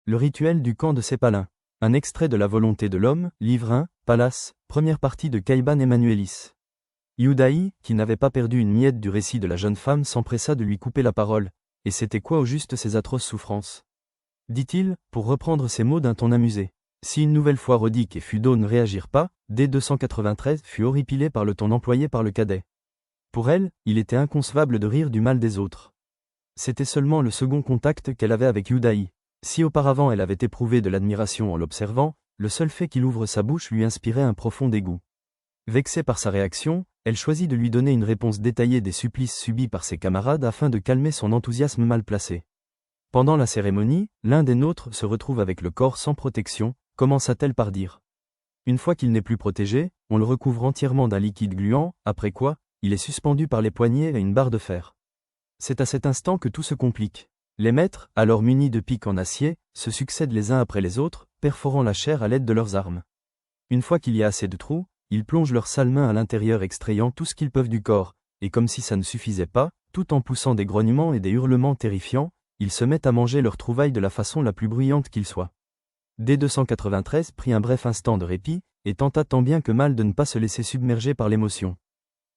Le rituel du camp de Sépalin. Un extrait de La volonté de l'homme, livre 1, Pallas, première partie de Caïban Emmanuelis. Youdaï, qui n'avait pas perdu une miette du récit de la jeune femme, s'empressa de lui couper la parole. Et c'était quoi au juste ces atroces souffrances? Dit-il, pour reprendre ses mots d'un ton amusé. Si une nouvelle fois Rodic et Fudo ne réagirent pas, dès 293 fut horripilée par le ton employé par le cadet. Pour elle, il était inconcevable de rire du mal des autres. C'était seulement le second contact qu'elle avait avec Youdaï. Si auparavant elle avait éprouvé de l'admiration en l'observant, le seul fait qu'il ouvre sa bouche lui inspirait un profond dégoût. Vexée par sa réaction, elle choisit de lui donner une réponse détaillée des supplices subis par ses camarades afin de calmer son enthousiasme mal placé. Pendant la cérémonie, l'un des nôtres se retrouve avec le corps sans protection, commença-t-elle par dire. Une fois qu'il n'est plus protégé, on le recouvre entièrement d'un liquide gluant, après quoi, il est suspendu par les poignets à une barre de fer. C'est à cet instant que tout se complique. Les maîtres, alors munis de pics en acier, se succèdent les uns après les autres, perforant la chair à l'aide de leurs armes. Une fois qu'il y a assez de trous, ils plongent leurs sales mains à l'intérieur extrayant tout ce qu'ils peuvent du corps, et comme si ça ne suffisait pas, tout en poussant des grognements et des hurlements terrifiants, ils se mettent à manger leurs trouvailles de la façon la plus bruyante qu'il soit. D293 prit un bref instant de répit, et tenta tant bien que mal de ne pas se laisser submerger par l'émotion.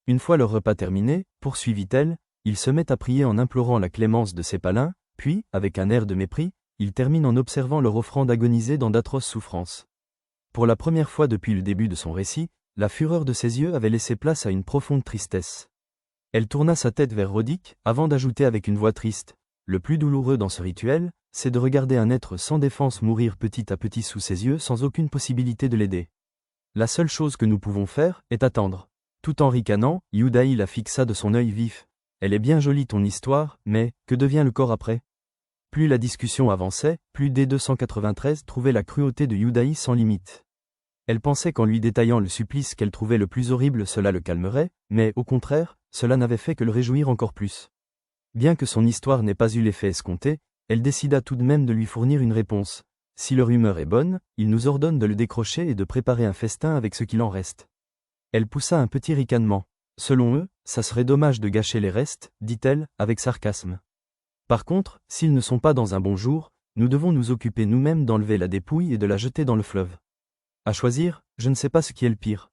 Une fois leur repas terminé, poursuivit-elle, il se met à prier en implorant la clémence de Sépalin, puis, avec un air de mépris, il termine en observant leur offrande agonisée dans d'atroces souffrances. Pour la première fois depuis le début de son récit, la fureur de ses yeux avait laissé place à une profonde tristesse. Elle tourna sa tête vers Rodic, avant d'ajouter avec une voix triste, « Le plus douloureux dans ce rituel, c'est de regarder un être sans défense mourir petit à petit sous ses yeux sans aucune possibilité de l'aider. La seule chose que nous pouvons faire est attendre. » Tout en ricanant, Youdaï la fixa de son œil vif. « Elle est bien jolie ton histoire, mais, que devient le corps après ?» Plus la discussion avançait, plus D293 trouvait la cruauté de Youdaï sans limite. Elle pensait qu'en lui détaillant le supplice qu'elle trouvait le plus horrible cela le calmerait, mais, au contraire, cela n'avait fait que le réjouir encore plus. Bien que son histoire n'ait pas eu l'effet escompté, elle décida tout de même de lui fournir une réponse. Si leur humeur est bonne, il nous ordonne de le décrocher et de préparer un festin avec ce qu'il en reste. Elle poussa un petit ricanement. Selon eux, ça serait dommage de gâcher les restes, dit-elle, avec sarcasme. Par contre, s'ils ne sont pas dans un bon jour, nous devons nous occuper nous-mêmes d'enlever la dépouille et de la jeter dans le fleuve. À choisir, je ne sais pas ce qui est le pire.